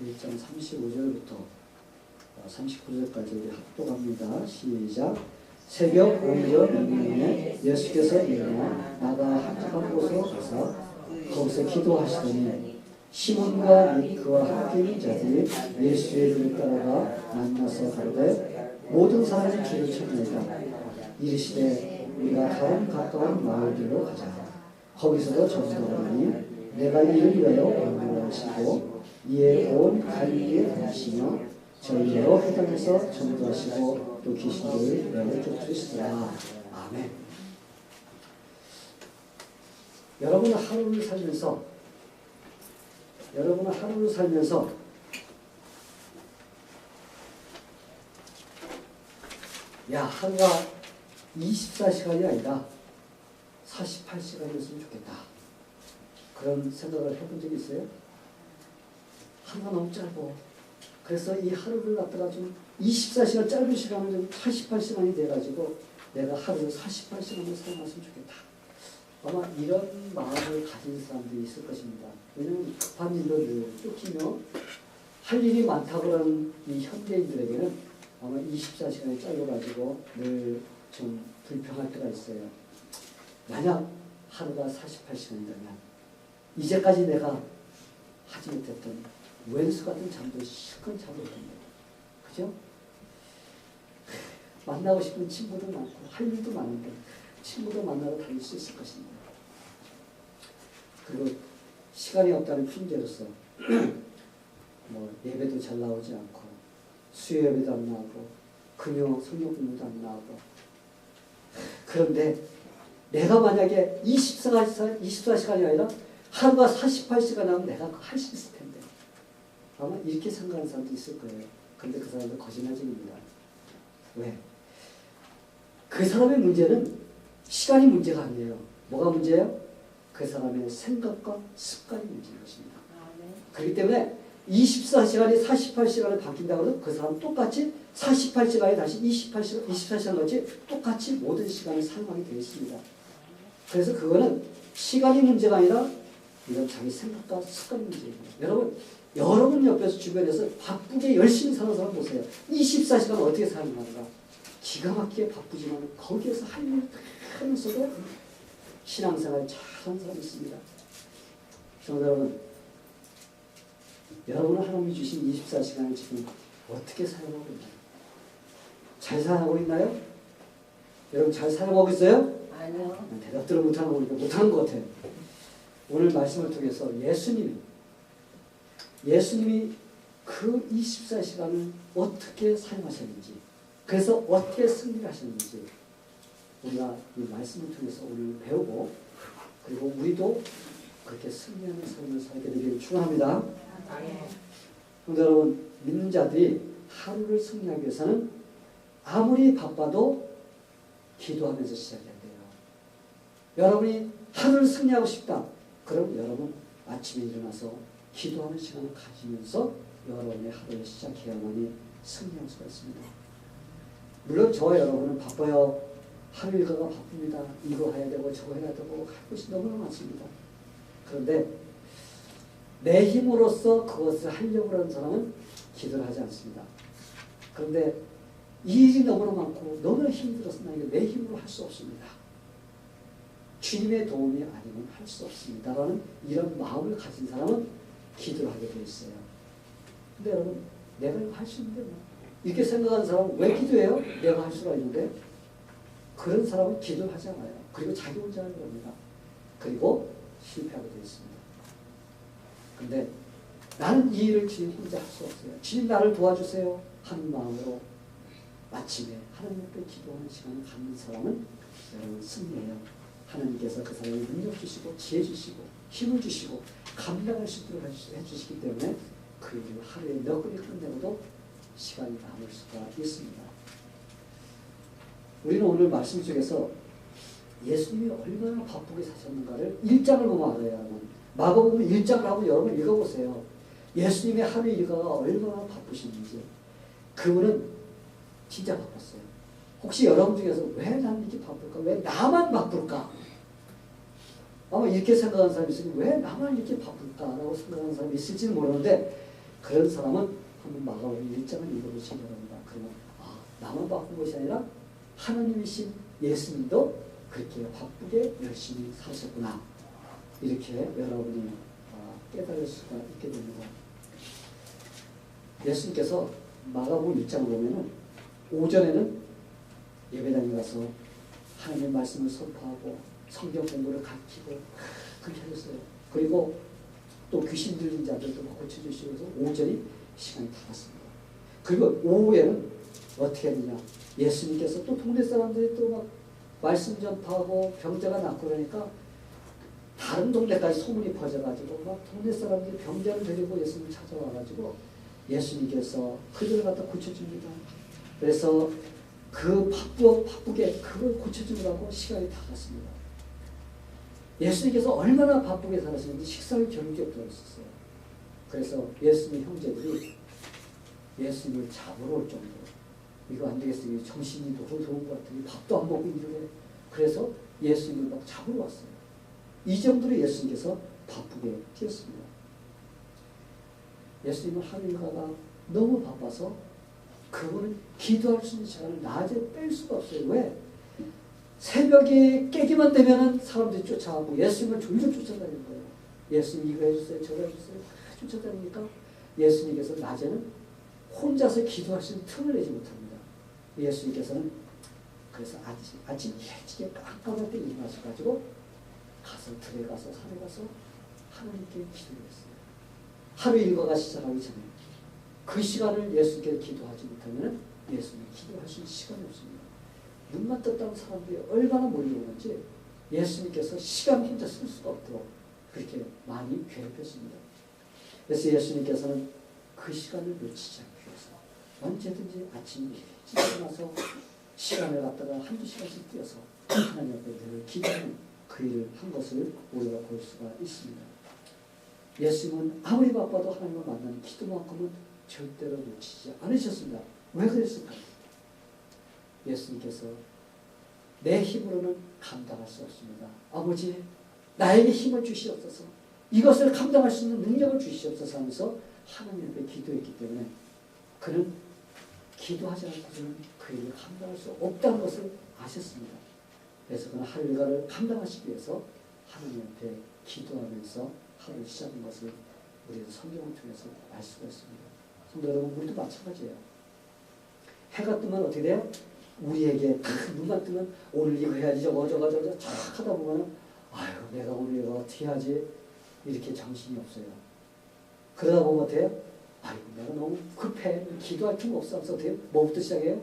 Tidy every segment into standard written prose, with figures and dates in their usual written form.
1장 35절부터 39절까지 우리 합독합니다. 시작. 새벽 오히려 명령에 예수께서 일어나 나가 한적한 곳으로 가서 거기서 기도하시더니 시몬과 및 그와 함께 있는 자들이 예수의 이름을 따라가 만나서 가로되 모든 사람이 주를 찾나이다. 이르시되 우리가 다른 가까운 마을들로 가자. 거기서도 전도하니 내가 이를 위하여 원망을 하시고 이에 온 갈릴리에 다니시며 저희 여러 회당에서 전도하시고 또 귀신들을 내어 쫓으시더라. 아멘. 여러분은 하루를 살면서 야, 하루가 24시간이 아니라 48시간이었으면 좋겠다. 그런 생각을 해본 적이 있어요? 하루가 너무 짧고 그래서 이 하루를 갖다가 좀 24시간 짧은 시간을 좀 48시간이 돼가지고 내가 하루를 48시간을 사용했으면 좋겠다. 아마 이런 마음을 가진 사람들이 있을 것입니다. 왜냐하면 급한 일로 늘 쫓기며 할 일이 많다고 하는 이 현대인들에게는 아마 24시간이 짧아가지고 늘 좀 불평할 때가 있어요. 만약 하루가 48시간이라면 이제까지 내가 하지 못했던 왼수 같은 잠도 실컷 자고 있던데. 그죠? 만나고 싶은 친구도 많고 할 일도 많은데 친구도 만나러 다닐 수 있을 것입니다. 그리고 시간이 없다는 핑계로서 뭐 예배도 잘 나오지 않고 수요 예배도 안 나오고 금요 성경 공부도 안 나오고 그런데 내가 만약에 24시간이 아니라 하루가 48시간 하면 내가 그거 할 수 있을 텐데 아마 이렇게 생각하는 사람도 있을 거예요. 그런데 그 사람은 거짓말쟁입니다. 왜? 그 사람의 문제는 시간이 문제가 아니에요. 뭐가 문제예요? 그 사람의 생각과 습관이 문제인 것입니다. 그렇기 때문에 24시간이 48시간을 바뀐다고 해서 그 사람은 똑같이 48시간이 다시 24시간 같이 똑같이 모든 시간을 사용하게 되어 있습니다. 그래서 그거는 시간이 문제가 아니라 이건 자기 생각과 습관이 문제입니다. 여러분 옆에서 주변에서 바쁘게 열심히 사는 사람 보세요. 24시간 어떻게 사는가? 기가 막히게 바쁘지만 거기에서 할 일을 하면서도 신앙생활 잘하는 사람이 있습니다. 성도 여러분, 여러분은 하나님이 주신 24시간을 지금 어떻게 사용하고 있나요? 잘 사용하고 있나요? 여러분 잘 사용하고 있어요? 아니요. 대답들을 못하는 거니까 못하는 것 같아요. 오늘 말씀을 통해서 예수님이 그 24시간을 어떻게 사용하셨는지, 그래서 어떻게 승리를 하셨는지 우리가 이 말씀을 통해서 오늘 배우고 그리고 우리도 그렇게 승리하는 삶을 살게 되기를 축원합니다. 그런데 여러분, 믿는 자들이 하루를 승리하기 위해서는 아무리 바빠도 기도하면서 시작해야 돼요. 여러분이 하루를 승리하고 싶다. 그럼 여러분 아침에 일어나서 기도하는 시간을 가지면서 여러분의 하루를 시작해야만이 승리할 수가 있습니다. 물론 저와 여러분은 바빠요. 하루 일과가 바쁩니다. 이거 해야 되고 저거 해야 되고 할 것이 너무나 많습니다. 그런데 내 힘으로써 그것을 하려고 하는 사람은 기도를 하지 않습니다. 그런데 이 일이 너무나 많고 너무나 힘들어서 나 이거 내 힘으로 할 수 없습니다. 주님의 도움이 아니면 할 수 없습니다라는 이런 마음을 가진 사람은 기도를 하게 되어 있어요. 근데 여러분, 내가 이거 할 수 있는데 뭐. 이렇게 생각하는 사람은 왜 기도해요? 내가 할 수가 있는데. 그런 사람은 기도를 하지 않아요. 그리고 자기 혼자 하는 겁니다. 그리고 실패하게 되어 있습니다. 근데 나는 이 일을 주님 혼자 할 수 없어요. 주님 나를 도와주세요 하는 마음으로 마침에 하나님 앞에 기도하는 시간을 갖는 사람은 여러분 승리해요. 하나님께서 그 사람에 능력 주시고 지혜 주시고 힘을 주시고 감당할 수 있도록 해주시기 때문에 그 일을 하루에 몇 번이 끝내고도 시간이 남을 수가 있습니다. 우리는 오늘 말씀 속에서 예수님이 얼마나 바쁘게 사셨는가를 1장을 보면 알아요. 마가복음 1장을 하고 여러분 읽어보세요. 예수님의 하루 일과가 얼마나 바쁘신지. 그분은 진짜 바빴어요. 혹시 여러분 중에서 왜 나는 이렇게 바쁠까? 왜 나만 바쁠까? 아마 이렇게 생각하는 사람이 있으니 왜 나만 이렇게 바쁠까? 라고 생각하는 사람이 있을지는 모르는데 그런 사람은 한번 마가복음 1장을 읽어보시기 바랍니다. 그러면 나만 바쁜 것이 아니라 하나님이신 예수님도 그렇게 바쁘게 열심히 사셨구나. 이렇게 여러분이 깨달을 수가 있게 됩니다. 예수님께서 마가복음 1장을 보면은 오전에는 예배당에 가서 하나님의 말씀을 선포하고 성경 공부를 가르치고 그렇게 하셨어요. 그리고 또 귀신 들린 자들도 고쳐주시면서 오전이 시간이 다 갔습니다. 그리고 오후에는 어떻게 했느냐. 예수님께서 또 동네 사람들이 또 막 말씀 전파하고 병자가 낫고 그러니까 다른 동네까지 소문이 퍼져가지고 막 동네 사람들이 병자를 데리고 예수님 찾아와가지고 예수님께서 그들을 갖다 고쳐줍니다. 그래서 그 바쁘게 그걸 고쳐주느라고 시간이 다 갔습니다. 예수님께서 얼마나 바쁘게 살았는지 식사를 겨루게 없었어요. 그래서 예수님 형제들이 예수님을 잡으러 올 정도로 이거 안 되겠어요. 정신이 너무 좋은 것 같으니 밥도 안 먹고 일을 해. 그래서 예수님을 막 잡으러 왔어요. 이 정도로 예수님께서 바쁘게 뛰었습니다. 예수님은 하늘가가 너무 바빠서 그분은 기도할 수 있는 시간을 낮에 뺄 수가 없어요. 왜? 새벽에 깨기만 되면 사람들이 쫓아가고 예수님을 졸졸 쫓아다니는 거예요. 예수님 이거 해주세요. 저거 해주세요. 쫓아다니니까 예수님께서 낮에는 혼자서 기도할 수 있는 틈을 내지 못합니다. 예수님께서는 그래서 아침 일찍이 깜깜할 때 일어나셔가지고 가서 들에 가서 산에 가서 하나님께 기도를 했어요. 하루 일과가 시작하기 전에 그 시간을 예수님께 기도하지 못하면 예수님이 기도할 수 있는 시간이 없습니다. 눈만 떴다는 사람들이 얼마나 몰려오는지 예수님께서 시간 혼자 쓸 수가 없도록 그렇게 많이 괴롭혔습니다. 그래서 예수님께서는 그 시간을 놓치지 않기 위해서 언제든지 아침 일찍 일어나서 시간을 갖다가 한두 시간씩 뛰어서 하나님 앞에 늘 기도하는 그 일을 한 것을 우리가 볼 수가 있습니다. 예수님은 아무리 바빠도 하나님을 만나는 기도만큼은 절대로 놓치지 않으셨습니다. 왜 그랬을까요? 예수님께서 내 힘으로는 감당할 수 없습니다. 아버지, 나에게 힘을 주시옵소서. 이것을 감당할 수 있는 능력을 주시옵소서 하면서 하나님 앞에 기도했기 때문에 그는 기도하지 않고서는 그 일을 감당할 수 없다는 것을 아셨습니다. 그래서 그는 하루일과를 감당하시기 위해서 하나님 앞에 기도하면서 하루를 시작한 것을 우리는 성경을 통해서 알 수가 있습니다. 성도 여러분, 우리도 마찬가지예요. 해가 뜨면 어떻게 돼요? 우리에게 눈만 뜨면 오늘 이거 해야지 저거 쫙 하다 보면 아유 내가 오늘 이거 어떻게 하지? 이렇게 정신이 없어요. 그러다 보면 어때요? 아유 내가 너무 급해. 기도할 틈 없어. 하면서 어때요? 뭐부터 시작해요?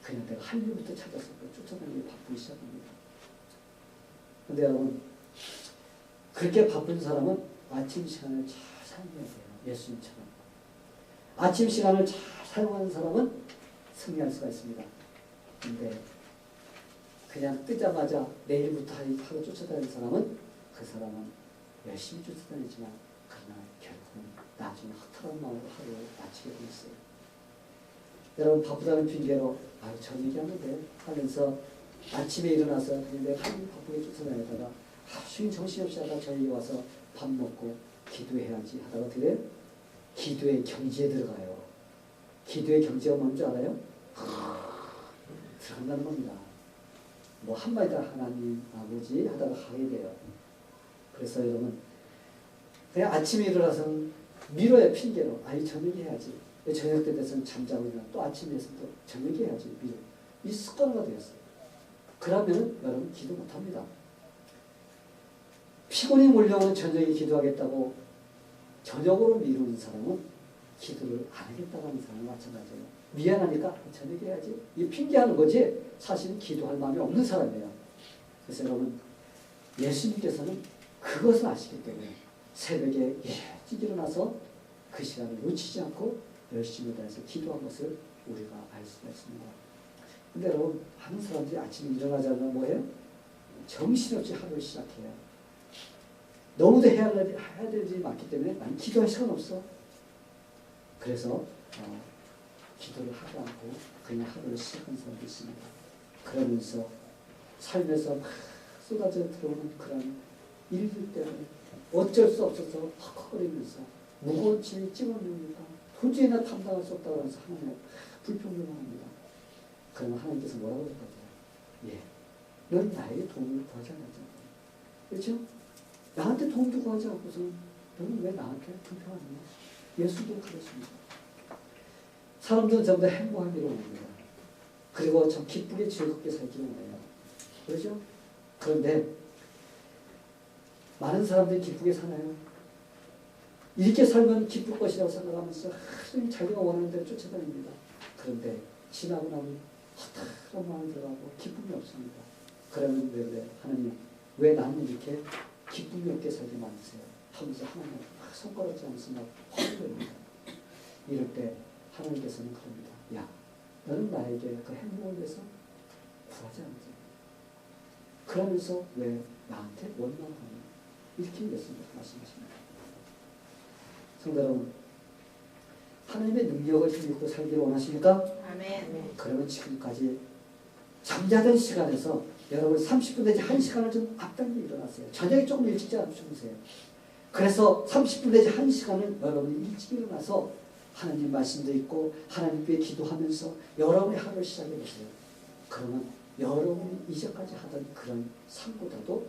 그냥 내가 할 일부터 찾아서 쫓아다니기 바쁘기 시작합니다. 근데 여러분 그렇게 바쁜 사람은 아침 시간을 잘 사용해야 돼요. 예수님처럼. 아침 시간을 잘 사용하는 사람은 승리할 수가 있습니다. 근데 그냥 뜨자마자 내일부터 하루 쫓아다니는 사람은 그 사람은 열심히 쫓아다니지만 그러나 결국은 나중에 허탈한 마음으로 하루를 마치게 되었어요. 여러분 바쁘다는 핑계로 아유 저녁에 하면 돼 하면서 아침에 일어나서 그냥 내가 하루 바쁘게 쫓아다니다가 하루 종일 정신없이 하다가 저녁에 와서 밥 먹고 기도해야지 하다가 어떻게 돼요? 기도의 경지에 들어가요. 기도의 경지가 뭔지 알아요? 들어간다는 겁니다. 뭐 한마디 다 하나님 아버지 하다가 가게 돼요. 그래서 여러분 그냥 아침에 일어나서는 미뤄요. 핑계로. 아이 저녁에 해야지. 저녁 때 돼서는 잠자고 일어나 또 아침에 해서 또 저녁에 해야지. 미뤄. 이 습관화가 되었어요. 그러면 여러분 기도 못합니다. 피곤이 몰려오는 저녁에 기도하겠다고 저녁으로 미루는 사람은 기도를 안 하겠다고 하는 사람은 마찬가지예요. 미안하니까 저녁에 해야지. 이 핑계하는 거지 사실은 기도할 마음이 없는 사람이에요. 그래서 여러분 예수님께서는 그것을 아시기 때문에 새벽에 일찍 일어나서 그 시간을 놓치지 않고 열심히 다해서 기도한 것을 우리가 알 수가 있습니다. 근데 여러분 많은 사람들이 아침에 일어나자마자 뭐해요? 정신없이 하루를 시작해요. 너무도 해야 될 일이 많기 때문에 난 기도할 시간 없어. 그래서 기도를 하지 않고 그냥 하루를 시작한 사람도 있습니다. 그러면서 삶에서 막 쏟아져 들어오는 그런 일들 때문에 어쩔 수 없어서 헉헉거리면서 무거운 짐이 찜어줍니까? 도저히 나 감당할 수 없다고 해서 하나님 불평을 합니다. 그러면 하나님께서 뭐라고 할 거죠? 예, 넌 나에게 도움을 구하지 않았잖아. 그렇죠? 나한테 도움도 구하지 않고서는 너는 왜 나한테 불평하느냐? 예수도 그렇습니다. 사람들은 전부 다 행복하기를 원합니다. 그리고 참 기쁘게 즐겁게 살기를 원해요. 그렇죠? 그런데 많은 사람들이 기쁘게 사나요? 이렇게 살면 기쁠 것이라고 생각하면서 하루 자기가 원하는 대로 쫓아다닙니다. 그런데 지나고 나면 허탈한 마음이 들어가고 기쁨이 없습니다. 그러면 왜 그래? 하나님 왜 나는 이렇게 기쁨이 없게 살게 만드세요? 하면서 하나님 막 손가락질 하면서 막 화를 냅니다. 이럴 때 하나님께서는 그럽니다. 야, 너는 나에게 그 행복을 위해서 구하지 않지. 그러면서 왜 나한테 원망하냐? 이렇게 예수님께서 말씀하십니다. 성도 여러분, 하나님의 능력을 힘입고 살기를 원하십니까? 아멘. 그러면 지금까지 잠자던 시간에서 여러분 30분 내지 1시간을 좀 앞당겨 일어나세요. 저녁에 조금 일찍 주무세요. 그래서 30분 내지 1시간을 여러분이 일찍 일어나서 하나님 말씀도 있고 하나님께 기도하면서 여러분의 하루를 시작해 보세요. 그러면 여러분이 이제까지 하던 그런 삶보다도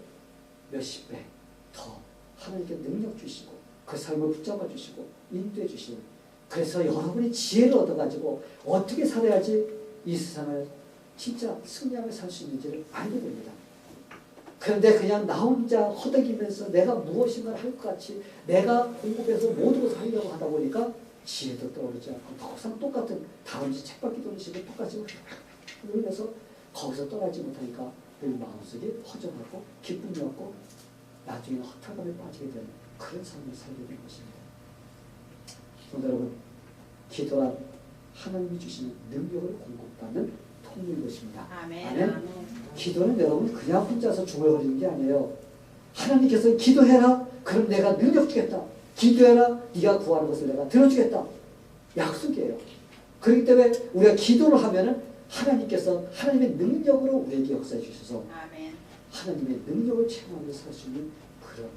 몇십 배 더 하나님께 능력 주시고 그 삶을 붙잡아 주시고 인도해 주시고 그래서 여러분이 지혜를 얻어가지고 어떻게 살아야지 이 세상을 진짜 승리하며 살 수 있는지를 알게 됩니다. 그런데 그냥 나 혼자 허덕이면서 내가 무엇인가를 할 것 같이 내가 공급해서 모든 것을 하려고 하다 보니까 지혜도 떠오르지 않고 항상 똑같은 다른지 책밖에 돌리시고 똑같이 그래서 거기서 떠나지 못하니까 늘 마음속에 허전하고 기쁨이 없고 나중에 허탈감에 빠지게 되는 그런 삶을 살게 된 것입니다. 성도 여러분, 기도란 하나님이 주시는 능력을 공급받는 통로인 것입니다. 아멘. 아멘. 기도는 여러분 그냥 혼자서 중얼거리는 게 아니에요. 하나님께서 기도해라. 그럼 내가 능력 주겠다. 기도해라. 네가 구하는 것을 내가 들어주겠다. 약속이에요. 그렇기 때문에 우리가 기도를 하면은 하나님께서 하나님의 능력으로 우리에게 역사해 주셔서 아멘. 하나님의 능력을 체험하며 살 수 있는 그런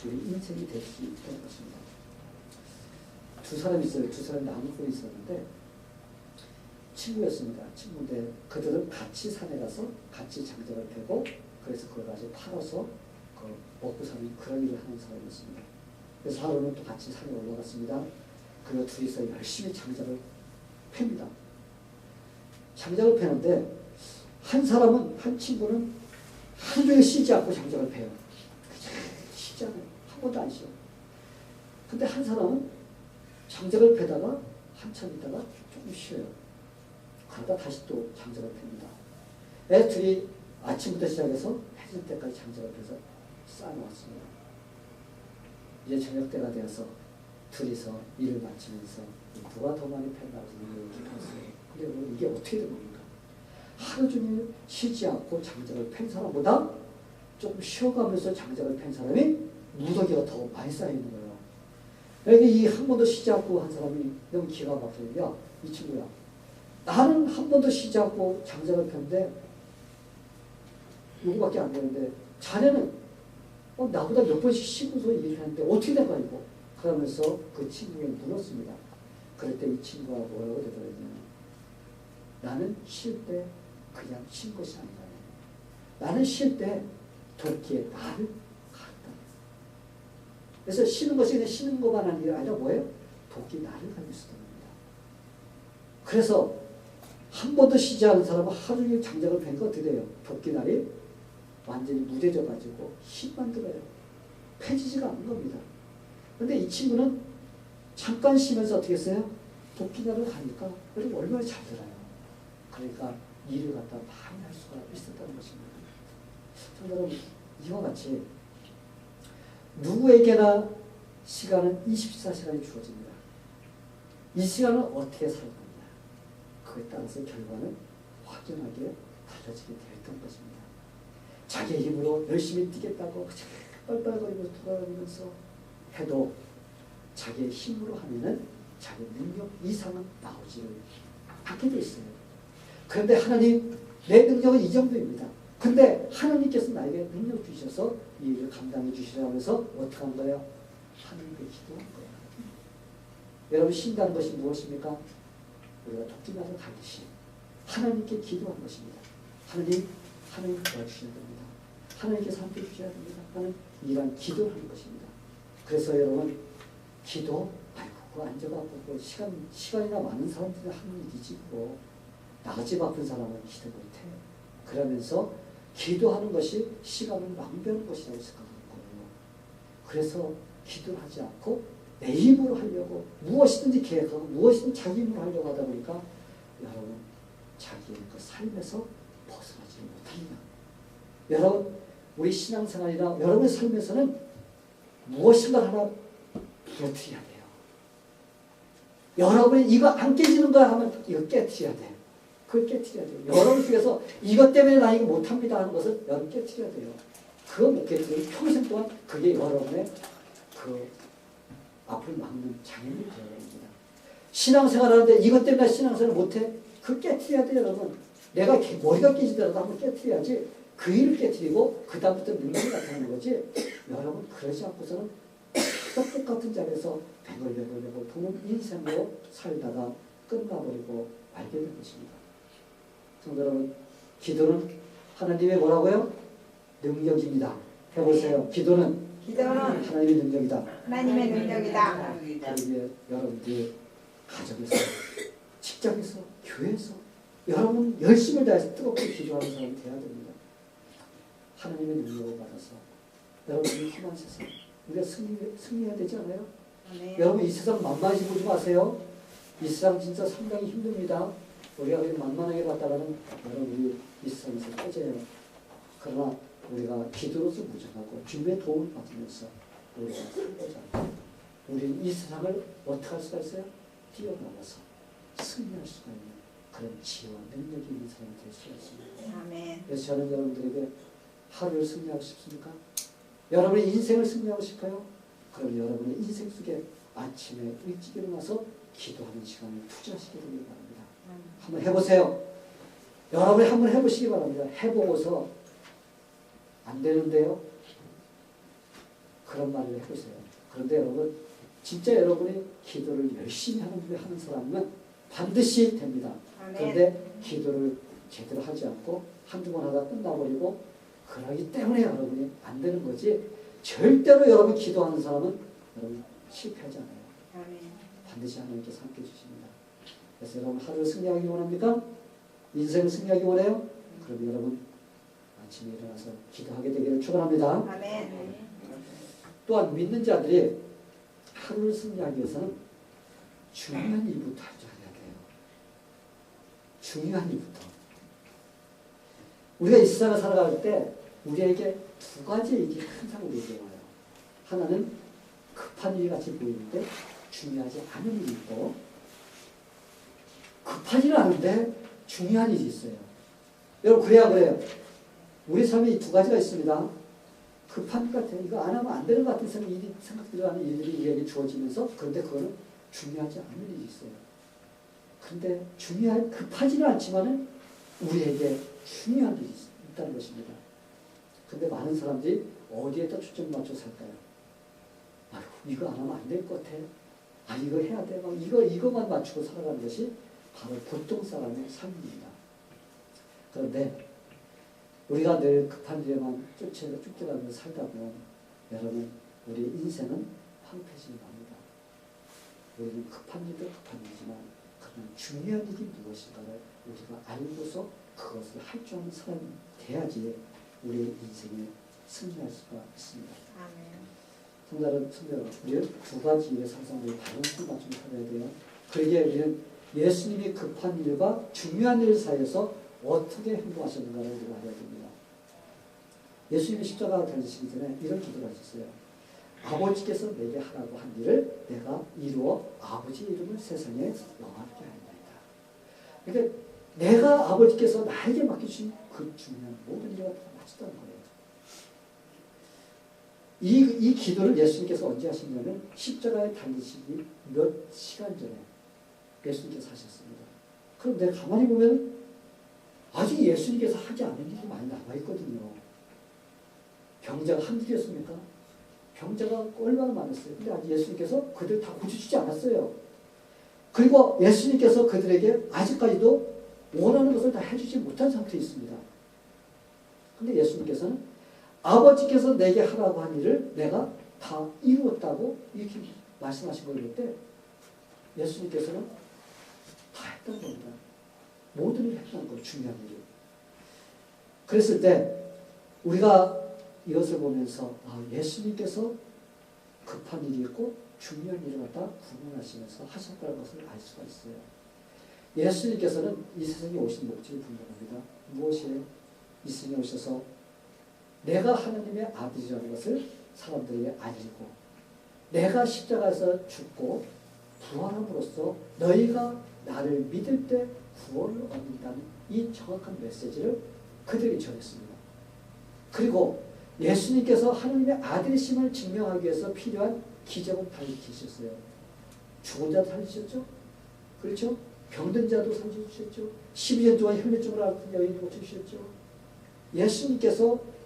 우리 인생이 될 수 있다는 것입니다. 두 사람이 있어요. 두 사람이 나누고 있었는데 친구였습니다. 친구인데 그들은 같이 산에 가서 같이 장작을 패고 그래서 그걸 가지고 팔아서 먹고 사는 그런 일을 하는 사람이었습니다. 그래서 하루는 또 같이 산에 올라갔습니다. 그리고 둘이서 열심히 장작을 팹니다. 장작을 패는데 한 사람은 한 친구는 하루 종일 쉬지 않고 장작을 패요. 쉬지 않아요. 한 번도 안 쉬어요. 근데 한 사람은 장작을 패다가 한참 있다가 조금 쉬어요. 그러다 다시 또 장작을 팹니다. 둘이 아침부터 시작해서 해질 때까지 장작을 패서 쌓아놓았습니다. 이제 저녁 때가 되어서 둘이서 일을 마치면서 누가 더 많이 팼나고 기뻤어요. 근데 이게 어떻게 된 겁니까? 하루 종일 쉬지 않고 장작을 팬 사람보다 조금 쉬어가면서 장작을 팬 사람이 무더기가 더 많이 쌓이는 거예요. 여기 이 한 번도 쉬지 않고 한 사람이 너무 기가 막혀요. 야, 이 친구야. 나는 한 번도 쉬지 않고 장작을 폈는데 요거밖에 안 되는데 자네는 나보다 몇 번씩 쉬고서 일을 하는데 어떻게 된 거야 이거? 그러면서 그 친구에게 물었습니다. 그럴 때 이 친구가 뭐라고 대답했냐면 나는 쉴 때 그냥 쉰 것이 아니다. 나는 쉴 때 도끼에 나를 갈았다. 그래서 쉬는 것이 그냥 쉬는 것만 아니라 뭐예요? 도끼 나를 갈고 있었던 겁니다. 그래서 한 번도 쉬지 않은 사람은 하루 종일 장작을 팬 거 어떻게 돼요? 도끼 날이 완전히 무뎌져가지고 힘만 들어요. 펴지지가 않는 겁니다. 그런데 이 친구는 잠깐 쉬면서 어떻게 했어요? 도끼 날을 가니까 여러분 얼마나 잘 들어요. 그러니까 일을 갖다 많이 할 수가 있었다는 것입니다. 여러분 이와 같이 누구에게나 시간은 24시간이 주어집니다. 이 시간을 어떻게 살 겁니다. 그에 따라서 결과는 확연하게 달라지게 되었던 것입니다. 자기의 힘으로 열심히 뛰겠다고 빨빨거리고 돌아다니면서 해도 자기의 힘으로 하면은 자기 능력 이상은 나오지를 않게 돼 있어요. 그런데 하나님, 내 능력은 이 정도입니다. 근데 하나님께서 나에게 능력 주셔서 이 일을 감당해 주시라고 해서 어떻게 한 거예요? 하나님께 기도한 거예요. 여러분 신다는 것이 무엇입니까? 우리가 독주나를 가듯이 하나님께 기도한 것입니다. 하나님 도와주셔야 됩니다. 하나님께서 함께 주셔야 됩니다. 하는 이런 기도를 하는 것입니다. 그래서 여러분 기도 그거 앉아갖고 시간이나 많은 사람들이 하는 일이지 뭐 나같이 바쁜 사람은 기도 못해. 그러면서 기도하는 것이 시간을 낭비하는 것이라고 생각하는 거예요. 그래서 기도를 하지 않고 내 힘으로 하려고 무엇이든지 계획하고 무엇이든 자기 힘으로 하려고 하다 보니까 여러분 자기의 그 삶에서 벗어나지 못합니다. 여러분 우리 신앙생활이나 여러분의 삶에서는 무엇인가 하나 깨트려야 돼요. 여러분이 이거 안 깨지는 거야 하면 이거 깨트려야 돼. 그걸 깨트려야 돼요. 여러분 중에서 이것 때문에 나 이거 못합니다 하는 것을 여러분 깨트려야 돼요. 그거 못 깨트리면 평생 동안 그게 여러분의 그 앞을 막는 장애물이 되어야 됩니다. 신앙생활 하는데 이것 때문에 신앙생활을 못해? 그걸 깨트려야 돼요 여러분. 내가 머리가 깨지더라도 한번 깨트려야지 그 일을 깨트리고 그 다음부터 능력이 나타나는 거지. 여러분 그러지 않고서는 똑같은 자리에서 배걸배걸 도는 인생으로 살다가 끝나버리고 말게 된 것입니다. 성도 여러분, 기도는 하나님의 뭐라고요? 능력입니다. 해보세요. 기도는 하나님의 능력이다. 하나님의 능력이다. 그러기에 여러분들이 가정에서, 직장에서, 교회에서 여러분 열심을 다해서 뜨겁게 기도하는 사람이 되어야 됩니다. 하나님의 능력을 받아서 여러분이 힘한 세상 우리가 승리해야 되지 않아요? 네. 여러분 이 세상 만만히 보지 마세요. 이 세상 진짜 상당히 힘듭니다. 우리가 그렇게 만만하게 봤다가는 여러분 우리 이 세상에서 꺼져요. 그러나 우리가 기도로서 무장하고 주님의 도움을 받으면서 우리가 살고자 우리는 이 세상을 어떻게 할 수가 있어요? 뛰어넘어서 승리할 수가 있는 그런 지혜와 능력이 있는 사람이 될 수가 있습니다. 아멘. 그래서 저는 여러분들에게 하루를 승리하고 싶습니까? 여러분의 인생을 승리하고 싶어요? 그럼 여러분의 인생 속에 아침에 일찍 일어나서 기도하는 시간을 투자하시게 되길 바랍니다. 한번 해보세요. 여러분이 한번 해보시기 바랍니다. 해보고서 안 되는데요? 그런 말을 해보세요. 그런데 여러분 진짜 여러분이 기도를 열심히 하는 사람은 반드시 됩니다. 그런데 기도를 제대로 하지 않고 한두 번 하다 끝나버리고 그러기 때문에 여러분이 안 되는 거지 절대로 여러분 기도하는 사람은 여러분 실패하지 않아요. 반드시 하나님께서 함께 해주십니다. 그래서 여러분 하루를 승리하기 원합니까? 인생을 승리하기 원해요? 그럼 여러분 아침에 일어나서 기도하게 되기를 축원합니다. 아멘. 또한 믿는 자들이 하루를 승리하기 위해서는 중요한 일부터 해야 돼요. 중요한 일부터. 우리가 이 세상을 살아갈 때 우리에게 두 가지 일이 항상 우리에게 와요. 하나는 급한 일 같이 보이는데 중요하지 않은 일이 있고 급하지는 않은데 중요한 일이 있어요. 여러분 그래요. 우리 삶에 이 두 가지가 있습니다. 급한 것 같아요. 이거 안 하면 안 되는 것 같은 생각들이 하는 일들이 우리에게 주어지면서 그런데 그거는 중요하지 않은 일이 있어요. 근데 급하지는 않지만은 우리에게 중요한 일이 있다는 것입니다. 근데 많은 사람들이 어디에다 초점 맞춰 살까요? 아이고, 이거 안 하면 안 될 것 같아. 아, 이거 해야 돼. 막 이거만 맞추고 살아가는 것이 바로 보통 사람의 삶입니다. 그런데 우리가 늘 급한 일에만 쫓겨가면서 살다 보면 여러분 우리 인생은 황폐해지는 겁니다. 우리는 급한 일도 급한 일이지만 그러나 중요한 일이 무엇인가를 우리가 알고서 그것을 할 줄 아는 사람이 돼야지 우리의 인생에 승리할 수가 있습니다. 아멘. 성도 여러분, 우리는 두 가지 일에 항상 우리 밸런스를 맞추며 살아야 돼요. 그러기에 우리는 예수님이 급한 일과 중요한 일 사이에서 어떻게 행동하셨는가를 우리가 알아야 됩니다. 예수님이 십자가를 달리시기 전에 이런 기도를 하셨어요. 아버지께서 내게 하라고 한 일을 내가 이루어 아버지 이름을 세상에 영화롭게 하리이다. 그러니까 내가 아버지께서 나에게 맡겨주신 그 중요한 모든 일과 다 맞췄다는 거예요. 이 기도를 예수님께서 언제 하셨냐면 십자가에 달리시기 몇 시간 전에 예수님께서 하셨습니다. 그럼 내가 가만히 보면 아직 예수님께서 하지 않은 일이 많이 남아있거든요. 병자가 한둘이었습니까? 병자가 얼마나 많았어요. 근데 아직 예수님께서 그들 다 고쳐주지 않았어요. 그리고 예수님께서 그들에게 아직까지도 원하는 것을 다 해주지 못한 상태에 있습니다. 근데 예수님께서는 아버지께서 내게 하라고 한 일을 내가 다 이루었다고 이렇게 말씀하신 거일 때 예수님께서는 다 했던 겁니다. 모든 일을 했다는 거, 중요한 일을. 그랬을 때 우리가 이것을 보면서 예수님께서 급한 일이 있고 중요한 일을 갖다 구분하시면서 하셨다는 것을 알 수가 있어요. 예수님께서는 이 세상에 오신 목적이 분명합니다. 무엇이에요? 이 세상에 오셔서 내가 하나님의 아들이라는 것을 사람들에게 알리고 내가 십자가에서 죽고 부활함으로써 너희가 나를 믿을 때 구원을 얻는다는 이 정확한 메시지를 그들에게 전했습니다. 그리고 예수님께서 하나님의 아들이심을 증명하기 위해서 필요한 기적을 밝히셨어요. 죽은 자도 살리셨죠? 그렇죠? 병든 자도 살려주셨죠? 12년 동안 혈류증을 앓던 여인을 고쳐주셨죠?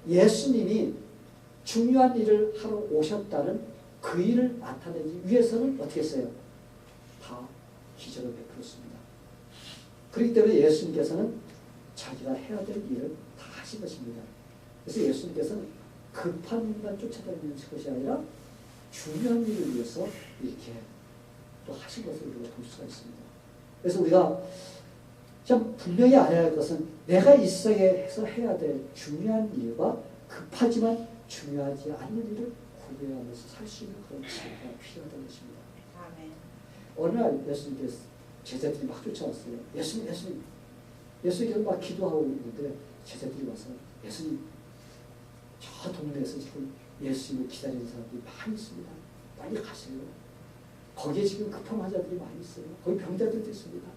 예수님이 중요한 일을 하러 오셨다는 그 일을 나타내기 위해서는 어떻게 했어요? 다 기적을 베풀었습니다. 그렇기 때문에 예수님께서는 자기가 해야 될 일을 다 하신 것입니다. 그래서 예수님께서는 급한 일만 쫓아다니는 것이 아니라 중요한 일을 위해서 이렇게 또 하신 것을 우리가 볼 수가 있습니다. 그래서 우리가 참 분명히 알아야 할 것은 내가 이 세상에서 해야 될 중요한 일과 급하지만 중요하지 않는 일을 구별하면서 살 수 있는 그런 지혜가 필요하다는 것입니다. 아멘. 어느 날 예수님께서 제자들이 막 쫓아왔어요. 예수님께서 막 기도하고 있는데 제자들이 와서 예수님, 저 동네에서 지금 예수님을 기다리는 사람들이 많이 있습니다. 빨리 가세요. 거기에 지금 급한 환자들이 많이 있어요. 거기 병자들도 있습니다.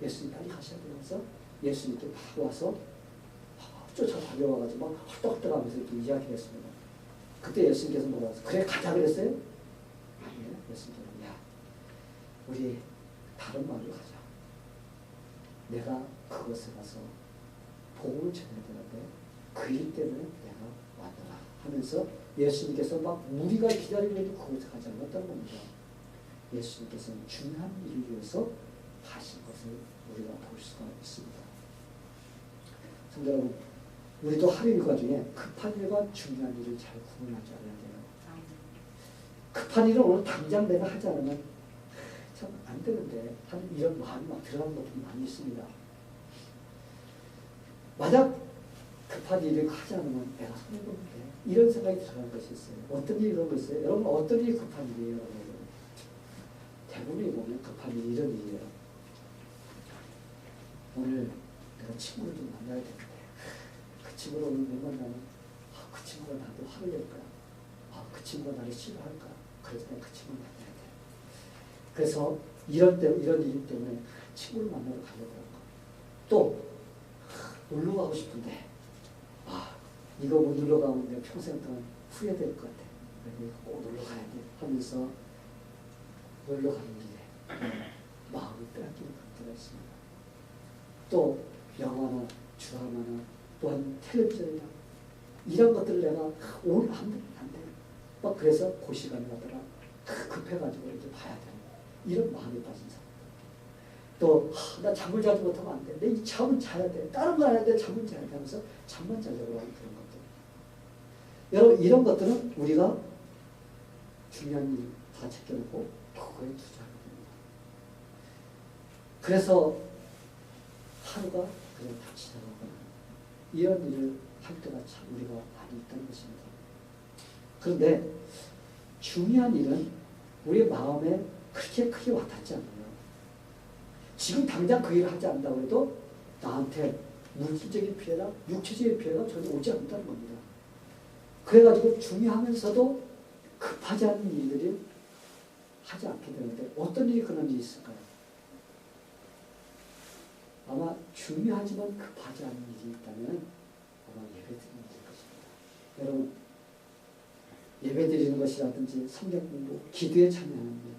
예수님 빨리 가셔야 돼요. 그래서 예수님께 막 와서 쫓아 달려와가지고 막 헐떡헐떡하면서 이렇게 이야기했습니다. 그때 예수님께서 뭐라고 하세요? 그래 가자 그랬어요? 아니에요. 예수님께서 야 우리 다른 마을로 가자. 내가 그것에 가서 복음을 전해야 되는데 그 일 때문에 내가 왔더라 하면서 예수님께서 막 무리가 기다리고 있는 그곳에 가지 않았다는 겁니다. 예수님께서는 중요한 일을 위해서 하신 것을 우리가 볼 수가 있습니다. 성도 여러분, 우리도 하루 일과 중에 급한 일과 중요한 일을 잘 구분하지 않아야 돼요. 급한 일은 오늘 당장 내가 하지 않으면 참 안 되는데 하는 이런 마음이 막 들어가는 것들이 많이 있습니다. 만약 급한 일을 하지 않으면 내가 손해보는데 이런 생각이 들어가는 것이 있어요. 어떤 일이 그런 거 있어요? 여러분 어떤 일이 급한 일이에요? 대부분이 보면 급한 일이 이런 일이에요. 오늘 내가 친구를 좀 만나야 되는데 그 친구를 오늘 못 만나면 그 친구가 나도 화를 낼 거야. 그 친구가 나를 싫어할 거야. 그래서 내가 그 친구를 만나야 돼. 그래서 이런 일 때문에 친구를 만나러 가려고 하는 거야. 또 놀러 가고 싶은데 이거 못 놀러 가면 내가 평생 동안 후회될 것 같아. 그래서 꼭 놀러 가야 돼 하면서 놀러 가는 길에 마음을 빼앗기는 것들이 있습니다. 또 영화나 드라마나 또한 텔레비전이나 이런 것들을 내가 오늘 안 돼. 막 그래서 그 시간에 가더라 급해가지고 이렇게 봐야 돼. 이런 마음이 빠진 사람. 또 나 잠을 자지 못하면 안 돼. 내 이 잠은 자야 돼. 다른 거 해야 돼. 잠은 자야 돼 하면서 잠만 자려고 하는 그런 것들. 여러분 이런 것들은 우리가 중요한 일 다 챙겨놓고 그거에 투자하는 겁니다. 그래서 하루가 그냥 다 지나가거나 이런 일을 할 때가 참 우리가 많이 있다는 것입니다. 그런데 중요한 일은 우리 마음에 그렇게 크게 와닿지 않아요. 지금 당장 그 일을 하지 않는다고 해도 나한테 물질적인 피해나 육체적인 피해가 전혀 오지 않는다는 겁니다. 그래가지고 중요하면서도 급하지 않은 일들이 하지 않게 되는데 어떤 일이 그런 일이 있을까요? 아마 중요하지만 급하지 않은 일이 있다면 아마 예배드리는 일일 것입니다. 여러분 예배드리는 것이라든지 성경 공부, 기도에 참여하는 일,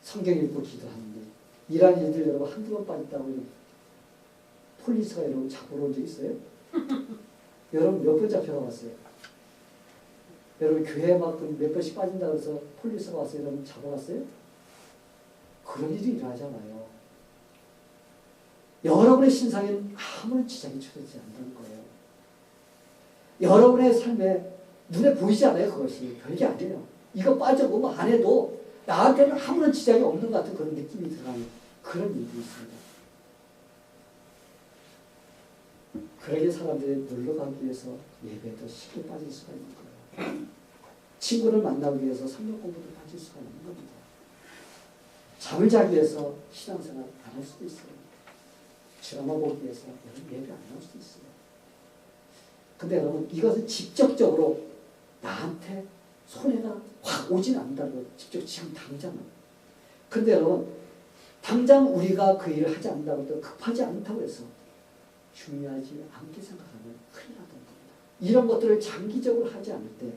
성경 읽고 기도하는 일, 이러한 일들 여러분 한두 번 빠졌다고 폴리스가 여러분 잡으러 온 적 있어요? 여러분 몇 번 잡혀가봤어요? 여러분 교회 막 몇 번씩 빠진다고 해서 폴리스가 와서 여러분 잡아갔어요? 그런 일이 일어나잖아요. 여러분의 신상에는 아무런 지장이 초래되지 않는다는 거예요. 여러분의 삶에 눈에 보이지 않아요. 그것이 별게 아니에요. 이거 빠져고 뭐 안 해도 나한테는 아무런 지장이 없는 것 같은 그런 느낌이 들어가는 그런 일이 있습니다. 그러게 사람들이 놀러 가기 위해서 예배에 더 쉽게 빠질 수가 있는 거예요. 친구를 만나기 위해서 성경 공부도 빠질 수가 있는 겁니다. 잠을 자기 위해서 신앙생활 안 할 수도 있어요. 드라마 보기 위해서 예배 안 할 수도 있어요. 근데 여러분 이것은 직접적으로 나한테 손해가 확 오진 않는다는 거예요. 직접 지금 당장은. 근데 여러분 당장 우리가 그 일을 하지 않는다고 해도 급하지 않다고 해서 중요하지 않게 생각하면 큰일 나는 겁니다. 이런 것들을 장기적으로 하지 않을 때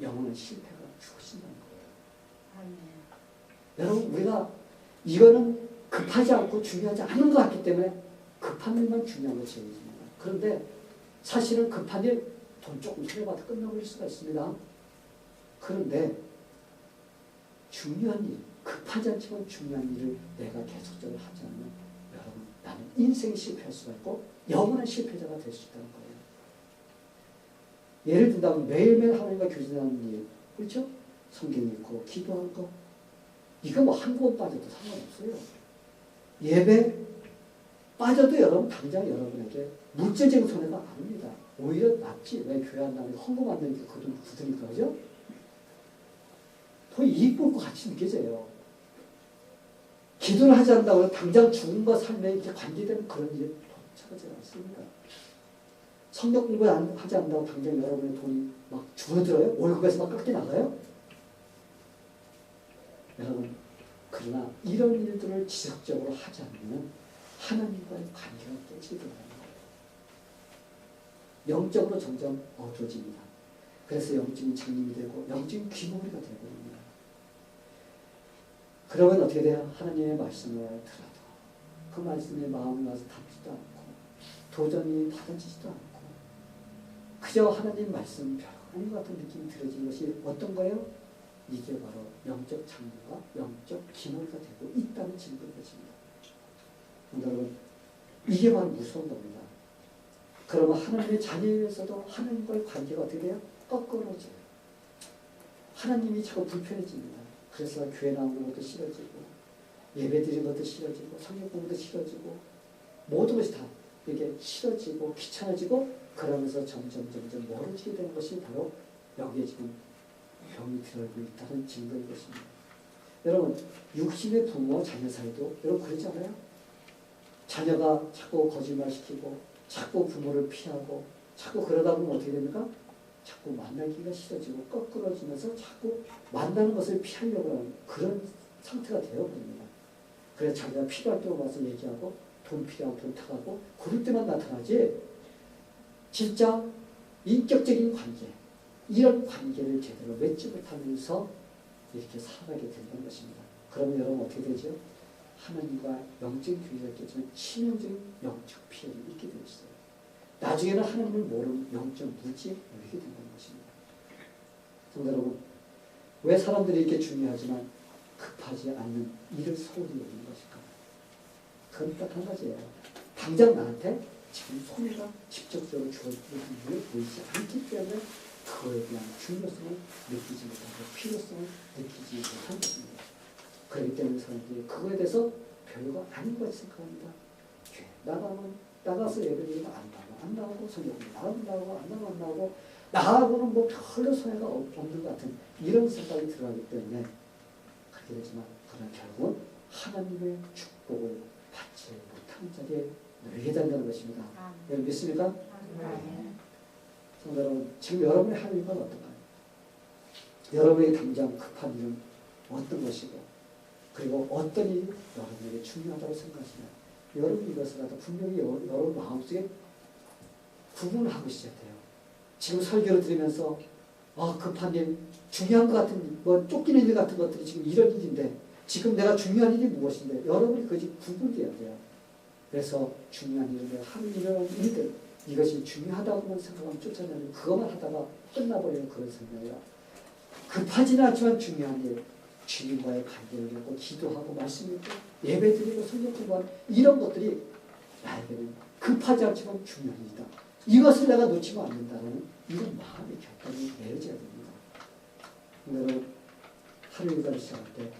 영원한 실패가 주어진다는 거예요. 여러분 우리가 이거는 급하지 않고 중요하지 않은 것 같기 때문에 급한 일만 중요한 거 제일입니다. 그런데 사실은 급한 일 돈 조금 손해봐도 끝나버릴 수가 있습니다. 그런데 중요한 일, 급하지 않지만 중요한 일을 내가 계속적으로 하지 않으면 여러분 나는 인생이 실패할 수가 있고 영원한 실패자가 될 수 있다는 거예요. 예를 든다면 매일매일 하나님과 교제하는 일, 그렇죠? 성경 읽고 기도하는 거 이거 뭐 한 번 빠져도 상관없어요. 예배 빠져도 여러분 당장 여러분에게 물질적인 손해가 아닙니다. 오히려 낫지. 왜 교회 한다면 헌금 안 되니까 굳으니까 그죠? 더 이익 볼 것 같이 느껴져요. 기도를 하지 않는다고 당장 죽음과 삶에 이렇게 관계되는 그런 일이 도착하지 않습니다. 성경 공부 하지 않는다고 당장 여러분의 돈이 막 줄어들어요? 월급에서 막 깎여 나가요? 여러분 그러나 이런 일들을 지속적으로 하지 않으면 하나님과의 관계가 깨지게 된다는 거예요. 영적으로 점점 어두워집니다. 그래서 영적인 증림이 되고 영적인 귀머리가 되어버립니다. 그러면 어떻게 돼요? 하나님의 말씀을 들어도 그 말씀에 마음이 와서 담지도 않고 도전이 받아지지도 않고 그저 하나님 말씀 별거 아닌 것 같은 느낌이 들어지는 것이 어떤 거예요? 이게 바로 영적 장애가 영적 기머리가 되고 있다는 증거인 것입니다. 여러분 이게 바로 무서운 겁니다. 그러면 하나님의 자녀에서도 하나님과의 관계가 어떻게 돼요? 꺾어져요. 하나님이 자꾸 불편해집니다. 그래서 교회 나오는 것도 싫어지고 예배 드리는 것도 싫어지고 성경 공부도 싫어지고 모든 것이 다 이게 싫어지고 귀찮아지고 그러면서 점점 멀어지게 되는 것이 바로 여기에 지금 병이 들어오고 있다는 증거인 것입니다. 여러분 육신의 부모 자녀 사이도 여러분 그렇지 않아요? 자녀가 자꾸 거짓말시키고 자꾸 부모를 피하고 자꾸 그러다 보면 어떻게 됩니까? 자꾸 만나기가 싫어지고 꺾어지면서 자꾸 만나는 것을 피하려고 하는 그런 상태가 되어버립니다. 그래서 자기가 필요할 때 와서 얘기하고 돈 필요하면 돈 타가고 그럴 때만 나타나지 진짜 인격적인 관계 이런 관계를 제대로 맺지 못하면서 이렇게 살아가게 된다는 것입니다. 그러면 여러분 어떻게 되죠? 하나님과 영적인 교제가 있겠지만 치명적인 영적 피해를 입게 되어 있어요. 나중에는 하나님을 모르는 영적 무지에 놓이게 된다는 것입니다. 성도 여러분, 왜 사람들이 이렇게 중요하지만 급하지 않는 일을 소홀히 여기는 것일까? 그건 딱 한 가지예요. 당장 나한테 지금 손해가 직접적으로 주어지는 일을 보이지 않기 때문에 그거에 대한 중요성을 느끼지 못하고 필요성을 느끼지 못한 것입니다. 그렇기 때문에 사람들이 그거에 대해서 별거 아닌 것 생각합니다. 나가서 예배드리면 안 나오고 성경 안 나오고 나하고는 뭐 별로 소외가 없는 것 같은 이런 생각이 들어가기 때문에 그렇게 되지만 그러나 결국은 하나님의 축복을 받지 못하는 자리에 놓이게 된다는 것입니다. 여러분 믿습니까? 성도 여러분 지금 여러분의 하나님은 어떤가요? 여러분에게 당장 급한 일은 어떤 것이고 그리고 어떤 일이 여러분에게 중요하다고 생각하시나요? 여러분 이것을 갖다 분명히 여러분 마음속에 구분을 하고 있어야 돼요. 지금 설교를 들으면서 급한 일, 중요한 것 같은 뭐 쫓기는 일 같은 것들이 지금 이런 일인데 지금 내가 중요한 일이 무엇인데 여러분이 그것이 구분돼야 돼요. 그래서 중요한 일을 내가 하는 일들 이것이 중요하다고만 생각하면 쫓아내는 그것만 하다가 끝나버리는 그런 생각이에요. 급하지는 않지만 중요한 일, 주님과의 관계를 갖고 기도하고 말씀 읽고 예배드리고 성경 공부하는 이런 것들이 나에게는 급하지 않지만 중요한 일이다. 이것을 내가 놓치면 안 된다는 이런 마음의 결단이 내려져야 됩니다. 여러분 하루 일과를 시작할 때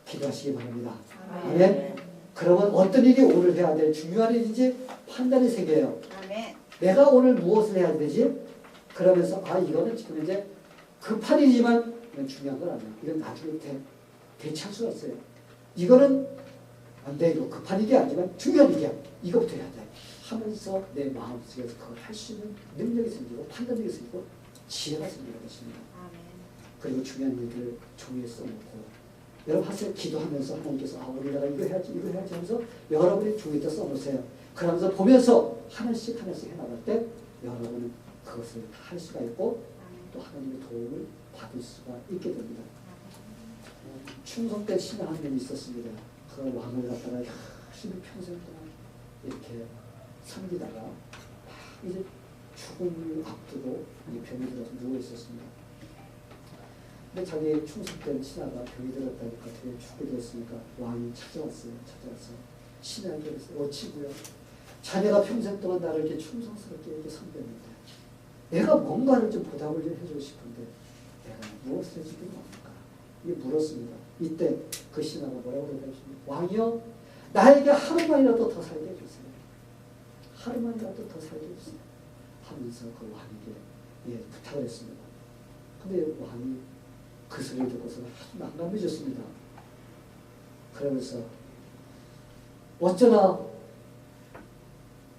기도하시기 바랍니다. 아멘. 그러면 어떤 일이 오늘 해야 될 중요한 일인지 판단이 생겨요. 아멘. 내가 오늘 무엇을 해야 되지? 그러면서 이거는 지금 이제 급한 일이지만 이건 중요한 건 아니야. 이건 나중에 대체할 수가 있어요. 이거는 안 돼. 이거 급한 일이 아니지만 중요한 일이야. 이것부터 해야 돼. 하면서 내 마음속에서 그걸 할 수 있는 능력이 생기고 판단력이 생기고 지혜가 생기는 것입니다. 아멘. 그리고 중요한 일들을 종이에 써놓고 여러분 하세요. 기도하면서 하나님께서 우리 내가 이거 해야지 하면서 여러분이 종이에다 써놓으세요. 그러면서 보면서 하나씩 해나갈 때 여러분은 그것을 할 수가 있고 또 하나님의 도움을 받을 수가 있게 됩니다. 충성 때 신하 한 명이 있었습니다. 그 왕을 갖다가 열심히 평생 동안 이렇게 섬기다가 이제 죽음을 앞두고 병이 들어서 누워 있었습니다. 근데 자기 충성된 신하가 병이 들었다니까 되게 죽게 됐으니까 왕이 찾아왔어요. 신하에게 그랬어요. 어찌구요? 자네가 평생 동안 나를 이렇게 충성스럽게 이렇게 섬겼는데 내가 뭔가를 좀 보답을 좀 해주고 싶은데 내가 무엇을 해주기로 합니까? 이게 물었습니다. 이때 그 신하가 뭐라고 대답했습니까? 왕이여, 나에게 하루만이라도 더 살게 해주세요. 하루만이라도 더 살게 해주세요. 하면서 그 왕에게 부탁을 했습니다. 근데 왕이 그 소리를 듣고서 아주 난감해졌습니다. 그러면서 어쩌나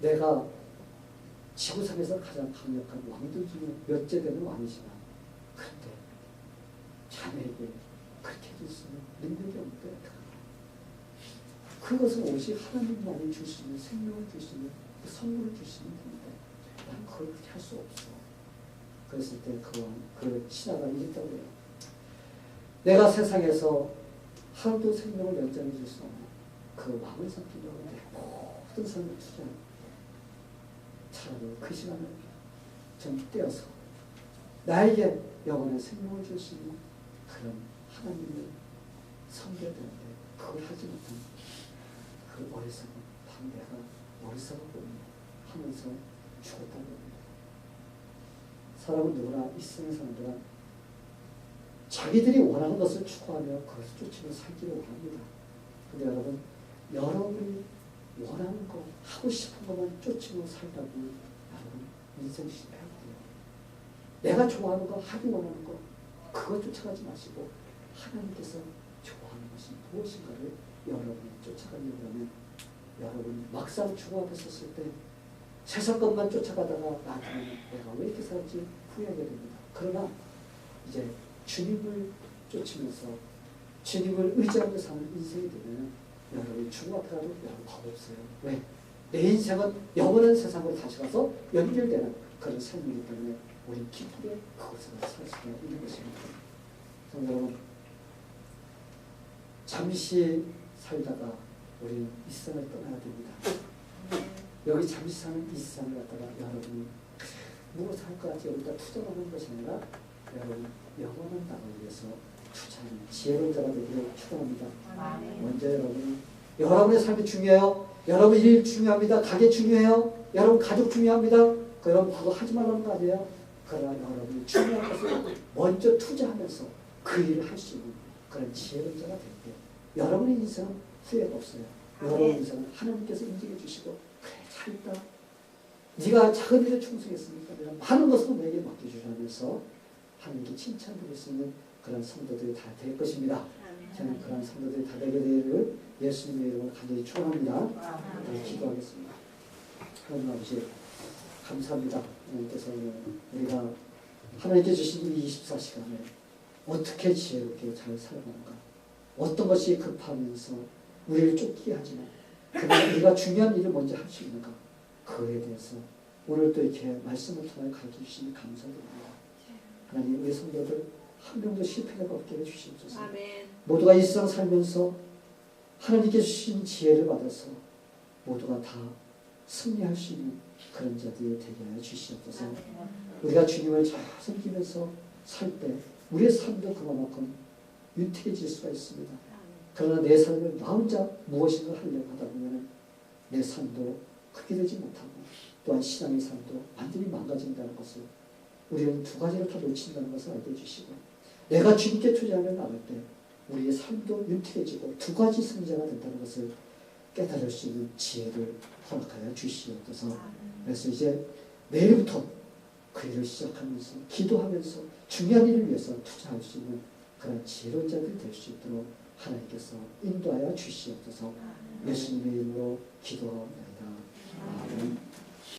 내가 지구상에서 가장 강력한 왕들 중에 몇째 되는 왕이지만 그런데 자네에게 그렇게 해줄 수 있는 능력이 없는데 어떡하나. 그것은 오직 하나님만이 줄 수 있는 생명을 줄 수 있는 그 선물을 줄 수 있는 건데 난 그걸 그렇게 할 수 없어. 그랬을 때 그 신하가 이랬다고 해요. 내가 세상에서 하루도 생명을 연장해 줄 수 없는 그 왕을 삼키려고 내 모든 삶을 투자하는 차라리 그 시간을 좀 떼어서 나에게 영원한 생명을 줄 수 있는 그런 하나님을 섬겨야 되는데 그걸 하지 못한 그 어리석은 내가 어리석었군요 하면서 죽었다는 겁니다. 사람은 누구나 이 세상의 사람들은 자기들이 원하는 것을 추구하며 그것을 쫓으며 살기를 원합니다. 근데 여러분, 여러분이 원하는 거, 하고 싶은 것만 쫓으며 살다 보면 여러분 인생 실패하고요. 내가 좋아하는 거, 하기 원하는 거, 그거 쫓아가지 마시고 하나님께서 좋아하는 것이 무엇인가를 여러분이 쫓아가려고 하면 여러분 막상 주님 앞에 섰을 때 세상 것만 쫓아가다가 나중에 내가 왜 이렇게 살았지 후회하게 됩니다. 그러나 이제 주님을 쫓으면서 주님을 의지하며 사는 인생이 되면 여러분이 주님 앞에 가도 여러분 겁없어요. 왜? 내 인생은 영원한 세상으로 다시 가서 연결되는 그런 삶이기 때문에 우리 기쁘게 그것을 살 수가 있는 것입니다. 여러분, 잠시 살다가 우리는 이 세상을 떠나야 됩니다. 여기 잠시 사는 이 세상을 갖다가 여러분이 무엇을 할 것 같이 여기다 투자하는 것이 아니라 여러분 영원한 땅을 위해서 투자하는 지혜로운 자가 되기를 축원합니다. 먼저 여러분의 삶이 중요해요. 여러분 일 중요합니다. 가게 중요해요. 여러분 가족 중요합니다. 여러분 그거 하지 말라는 거 아니에요. 그러나 여러분이 중요한 것을 먼저 투자하면서 그 일을 할 수 있는 그런 지혜로운 자가 될 때 여러분의 인생은 후회가 없어요. 여러분의 인생은 하나님께서 인정해 주시고 그래 잘했다. 네가 작은 일에 충성했으니까 내가 많은 것을 내게 맡겨주시면서 하나님께 칭찬드릴 수 있는 그런 성도들이 다 될 것입니다. 저는 그런 성도들이 다 되게 되기를 예수님의 이름으로 간절히 축원합니다. 기도하겠습니다. 하나님 아버지 감사합니다. 하나님께서 우리가 하나님께 주신 이 24시간에 어떻게 지혜롭게 잘 살아가는가, 어떤 것이 급하면서 우리를 쫓기게 하지만 그러나 우리가 중요한 일을 먼저 할 수 있는가, 그에 대해서 오늘 또 이렇게 말씀을 통해 가르쳐 주시니 감사드립니다. 하나님 우리 성도들 한 명도 실패가 없게 해주시옵소서. 아멘. 모두가 이 세상 살면서 하나님께 주신 지혜를 받아서 모두가 다 승리할 수 있는 그런 자들이 되게 하여 주시옵소서. 우리가 주님을 잘 섬기면서 살 때 우리의 삶도 그만큼 윤택해질 수가 있습니다. 그러나 내 삶을 나 혼자 무엇인가 하려고 하다 보면 내 삶도 크게 되지 못하고 또한 신앙의 삶도 완전히 망가진다는 것을 우리는 두 가지를 다 놓친다는 것을 알게 해주시고 내가 주님께 투자하며 나갈 때 우리의 삶도 윤택해지고 두 가지 승자가 된다는 것을 깨달을 수 있는 지혜를 허락하여 주시옵소서. 그래서 이제 내일부터 그 일을 시작하면서 기도하면서 중요한 일을 위해서 투자할 수 있는 그런 지혜로운 자들이 될 수 있도록 하나님께서 인도하여 주시옵소서. 예수님의 이름으로 기도하옵나이다. 아멘.